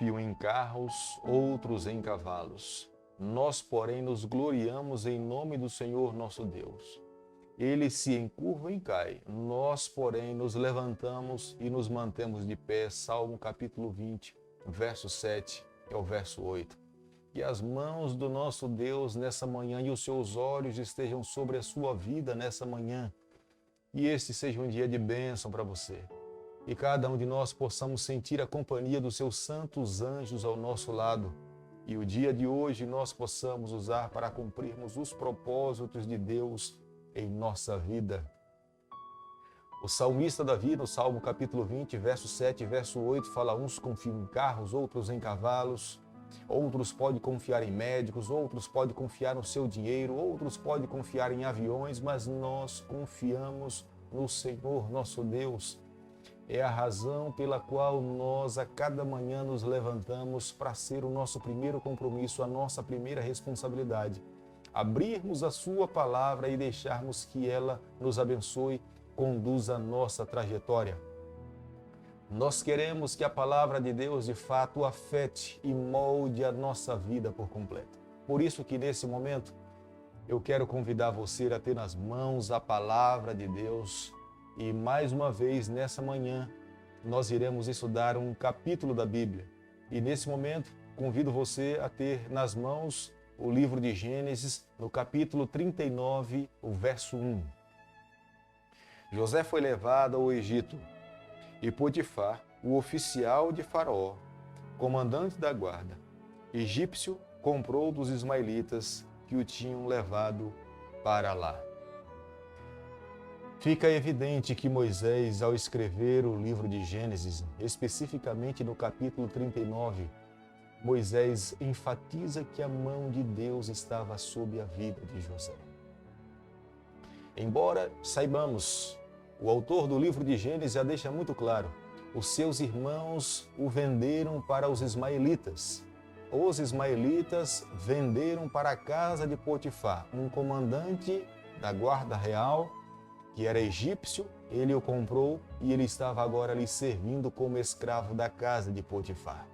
confiam em carros, outros em cavalos. Nós, porém, nos gloriamos em nome do Senhor nosso Deus. Ele se encurva e cai. Nós, porém, nos levantamos e nos mantemos de pé. Salmo capítulo 20, verso 7 ao verso 8. Que as mãos do nosso Deus nessa manhã e os seus olhos estejam sobre a sua vida nessa manhã. E este seja um dia de bênção para você. E cada um de nós possamos sentir a companhia dos seus santos anjos ao nosso lado. E o dia de hoje nós possamos usar para cumprirmos os propósitos de Deus em nossa vida. O salmista Davi, no Salmo capítulo 20, verso 7 e verso 8, fala: uns confiam em carros, outros em cavalos, outros podem confiar em médicos, outros podem confiar no seu dinheiro, outros podem confiar em aviões, mas nós confiamos no Senhor nosso Deus. É a razão pela qual nós a cada manhã nos levantamos para ser o nosso primeiro compromisso, a nossa primeira responsabilidade. Abrirmos a sua palavra e deixarmos que ela nos abençoe, conduza a nossa trajetória. Nós queremos que a palavra de Deus de fato afete e molde a nossa vida por completo. Por isso que nesse momento eu quero convidar você a ter nas mãos a palavra de Deus e mais uma vez nessa manhã nós iremos estudar um capítulo da Bíblia. E nesse momento convido você a ter nas mãos o livro de Gênesis, no capítulo 39, o verso 1. José foi levado ao Egito e Potifar, o oficial de Faraó, comandante da guarda, egípcio, comprou dos ismaelitas que o tinham levado para lá. Fica evidente que Moisés, ao escrever o livro de Gênesis, especificamente no capítulo 39, Moisés enfatiza que a mão de Deus estava sob a vida de José. Embora saibamos, o autor do livro de Gênesis já deixa muito claro, os seus irmãos o venderam para os ismaelitas. Os ismaelitas venderam para a casa de Potifar, um comandante da guarda real, que era egípcio, ele o comprou e ele estava agora ali servindo como escravo da casa de Potifar.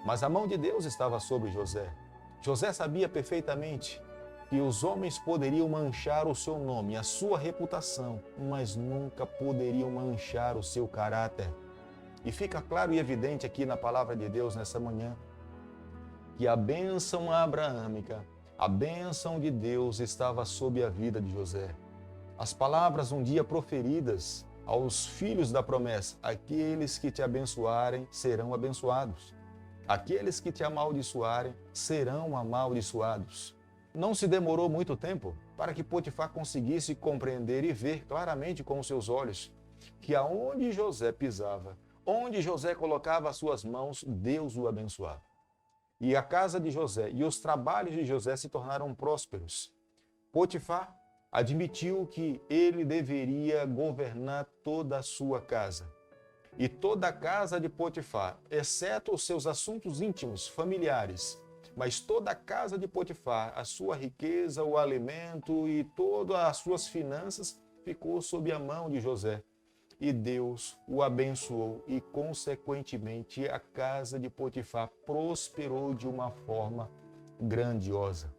Mas a mão de Deus estava sobre José. José sabia perfeitamente que os homens poderiam manchar o seu nome, a sua reputação, mas nunca poderiam manchar o seu caráter. E fica claro e evidente aqui na palavra de Deus nessa manhã que a bênção abraâmica, a bênção de Deus estava sob a vida de José. As palavras um dia proferidas aos filhos da promessa: aqueles que te abençoarem serão abençoados. Aqueles que te amaldiçoarem serão amaldiçoados. Não se demorou muito tempo para que Potifar conseguisse compreender e ver claramente com os seus olhos que aonde José pisava, onde José colocava as suas mãos, Deus o abençoava. E a casa de José e os trabalhos de José se tornaram prósperos. Potifar admitiu que ele deveria governar toda a sua casa. E toda a casa de Potifar, exceto os seus assuntos íntimos, familiares, mas toda a casa de Potifar, a sua riqueza, o alimento e todas as suas finanças ficou sob a mão de José. E Deus o abençoou e, consequentemente, a casa de Potifar prosperou de uma forma grandiosa.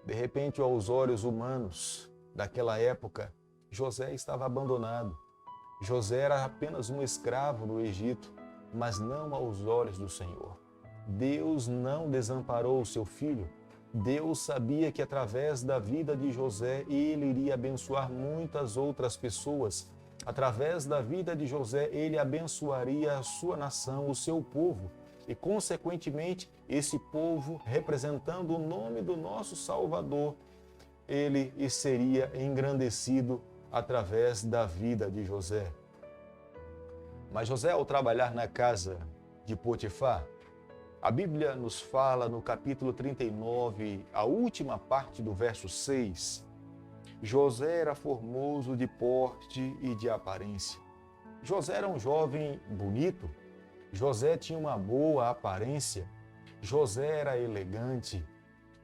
De repente, aos olhos humanos daquela época, José estava abandonado. José era apenas um escravo no Egito, mas não aos olhos do Senhor. Deus não desamparou o seu filho. Deus sabia que através da vida de José, ele iria abençoar muitas outras pessoas. Através da vida de José, ele abençoaria a sua nação, o seu povo. E, consequentemente, esse povo, representando o nome do nosso Salvador, ele seria engrandecido através da vida de José. Mas José, ao trabalhar na casa de Potifar, a Bíblia nos fala no capítulo 39, a última parte do verso 6, José era formoso de porte e de aparência. José era um jovem bonito, José tinha uma boa aparência, José era elegante.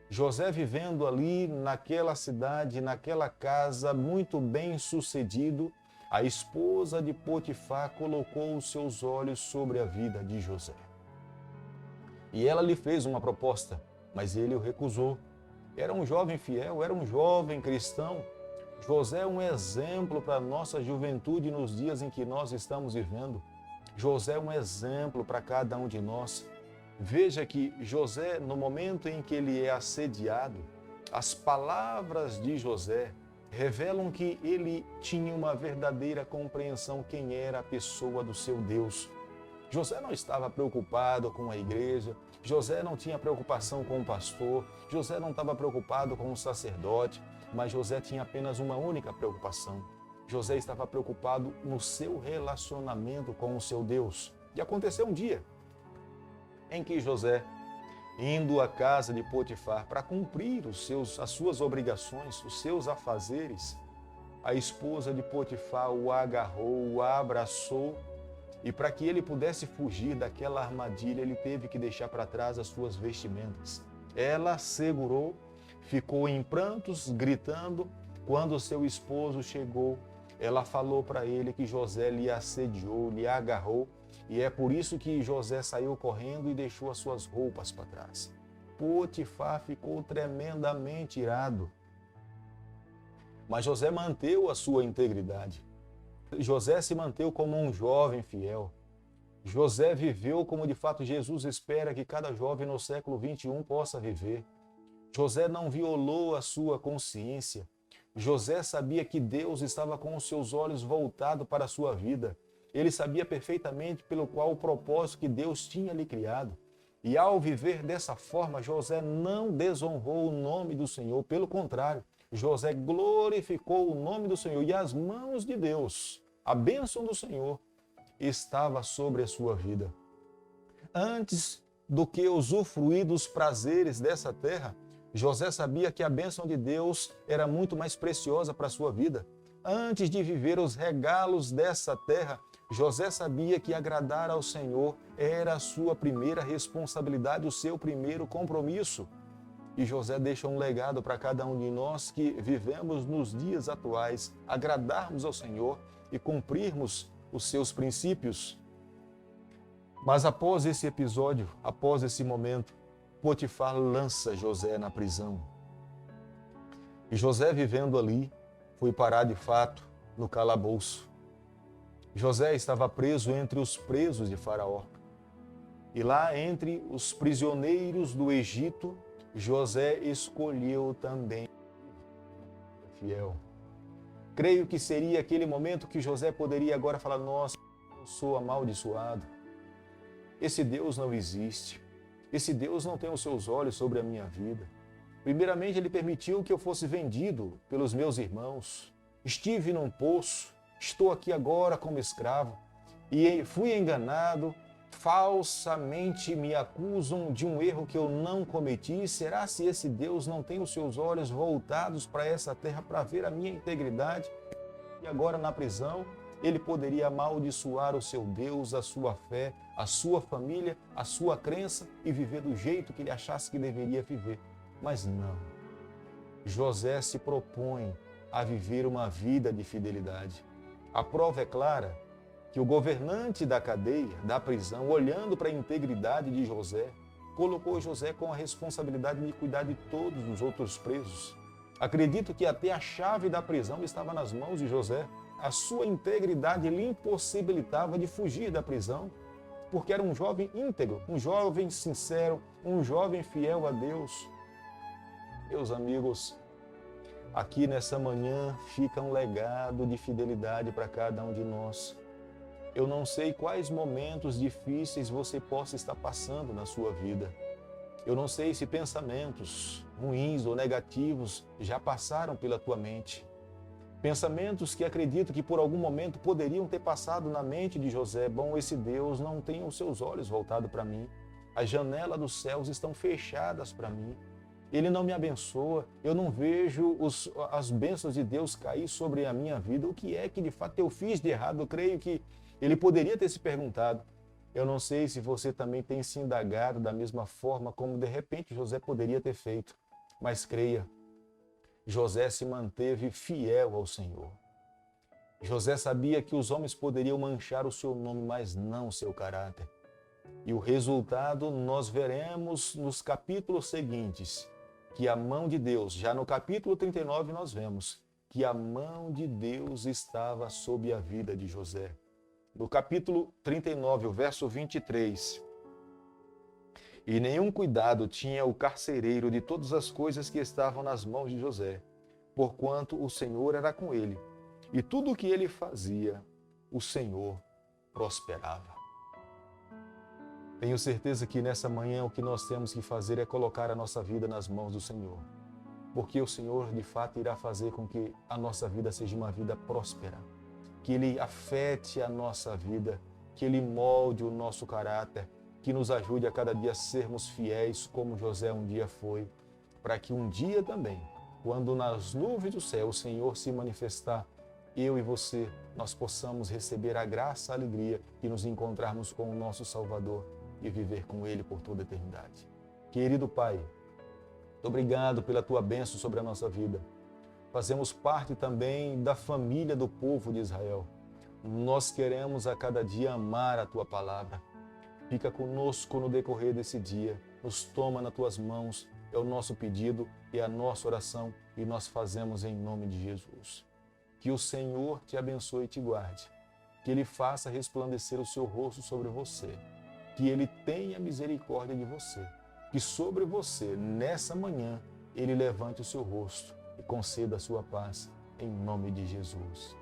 José vivendo ali naquela cidade, naquela casa, muito bem sucedido, A esposa de Potifar colocou os seus olhos sobre a vida de José. E ela lhe fez uma proposta, mas ele o recusou. Era um jovem fiel, era um jovem cristão. José é um exemplo para a nossa juventude nos dias em que nós estamos vivendo. José é um exemplo para cada um de nós. Veja que José, no momento em que ele é assediado, as palavras de José revelam que ele tinha uma verdadeira compreensão quem era a pessoa do seu Deus. José não estava preocupado com a igreja, José não tinha preocupação com o pastor, José não estava preocupado com o sacerdote, mas José tinha apenas uma única preocupação. José estava preocupado no seu relacionamento com o seu Deus. E aconteceu um dia em que José, indo à casa de Potifar para cumprir as suas obrigações, os seus afazeres, a esposa de Potifar o agarrou, o abraçou, e para que ele pudesse fugir daquela armadilha, ele teve que deixar para trás as suas vestimentas. Ela segurou, ficou em prantos, gritando. Quando seu esposo chegou, ela falou para ele que José lhe assediou, lhe agarrou, e é por isso que José saiu correndo e deixou as suas roupas para trás. Potifar ficou tremendamente irado. Mas José manteve a sua integridade. José se manteve como um jovem fiel. José viveu como de fato Jesus espera que cada jovem no século 21 possa viver. José não violou a sua consciência. José sabia que Deus estava com os seus olhos voltados para a sua vida. Ele sabia perfeitamente pelo qual o propósito que Deus tinha lhe criado. E ao viver dessa forma, José não desonrou o nome do Senhor. Pelo contrário, José glorificou o nome do Senhor. E as mãos de Deus, a bênção do Senhor, estava sobre a sua vida. Antes do que usufruir dos prazeres dessa terra, José sabia que a bênção de Deus era muito mais preciosa para a sua vida. Antes de viver os regalos dessa terra, José sabia que agradar ao Senhor era a sua primeira responsabilidade, o seu primeiro compromisso. E José deixa um legado para cada um de nós que vivemos nos dias atuais, agradarmos ao Senhor e cumprirmos os seus princípios. Mas após esse episódio, após esse momento, Potifar lança José na prisão. E José, vivendo ali, foi parar de fato no calabouço. José estava preso entre os presos de Faraó. E lá, entre os prisioneiros do Egito, José escolheu também fiel. Creio que seria aquele momento que José poderia agora falar: nossa, eu sou amaldiçoado. Esse Deus não existe. Esse Deus não tem os seus olhos sobre a minha vida. Primeiramente, ele permitiu que eu fosse vendido pelos meus irmãos. Estive num poço, estou aqui agora como escravo e fui enganado. Falsamente me acusam de um erro que eu não cometi. Será se esse Deus não tem os seus olhos voltados para essa terra para ver a minha integridade? E agora na prisão, ele poderia amaldiçoar o seu Deus, a sua fé, a sua família, a sua crença e viver do jeito que ele achasse que deveria viver. Mas não. José se propõe a viver uma vida de fidelidade. A prova é clara que o governante da cadeia, da prisão, olhando para a integridade de José, colocou José com a responsabilidade de cuidar de todos os outros presos. Acredito que até a chave da prisão estava nas mãos de José. A sua integridade lhe impossibilitava de fugir da prisão, porque era um jovem íntegro, um jovem sincero, um jovem fiel a Deus. Meus amigos, aqui nessa manhã fica um legado de fidelidade para cada um de nós. Eu não sei quais momentos difíceis você possa estar passando na sua vida. Eu não sei se pensamentos ruins ou negativos já passaram pela tua mente. Pensamentos que acredito que por algum momento poderiam ter passado na mente de José. Bom, esse Deus não tem os seus olhos voltados para mim. As janelas dos céus estão fechadas para mim. Ele não me abençoa. Eu não vejo as bênçãos de Deus cair sobre a minha vida. O que é que de fato eu fiz de errado? Eu creio que ele poderia ter se perguntado. Eu não sei se você também tem se indagado da mesma forma como de repente José poderia ter feito. Mas creia, José se manteve fiel ao Senhor. José sabia que os homens poderiam manchar o seu nome, mas não o seu caráter. E o resultado nós veremos nos capítulos seguintes, que a mão de Deus, já no capítulo 39 nós vemos que a mão de Deus estava sobre a vida de José. No capítulo 39, o verso 23, e nenhum cuidado tinha o carcereiro de todas as coisas que estavam nas mãos de José, porquanto o Senhor era com ele, e tudo o que ele fazia, o Senhor prosperava. Tenho certeza que nessa manhã o que nós temos que fazer é colocar a nossa vida nas mãos do Senhor, porque o Senhor de fato irá fazer com que a nossa vida seja uma vida próspera, que Ele afete a nossa vida, que Ele molde o nosso caráter, que nos ajude a cada dia a sermos fiéis como José um dia foi, para que um dia também, quando nas nuvens do céu o Senhor se manifestar, eu e você, nós possamos receber a graça, a alegria e nos encontrarmos com o nosso Salvador e viver com Ele por toda a eternidade. Querido Pai, muito obrigado pela Tua bênção sobre a nossa vida. Fazemos parte também da família do povo de Israel. Nós queremos a cada dia amar a Tua palavra. Fica conosco no decorrer desse dia, nos toma nas Tuas mãos, é o nosso pedido e a nossa oração e nós fazemos em nome de Jesus. Que o Senhor te abençoe e te guarde, que Ele faça resplandecer o seu rosto sobre você, que Ele tenha misericórdia de você, que sobre você, nessa manhã, Ele levante o seu rosto e conceda a sua paz, em nome de Jesus.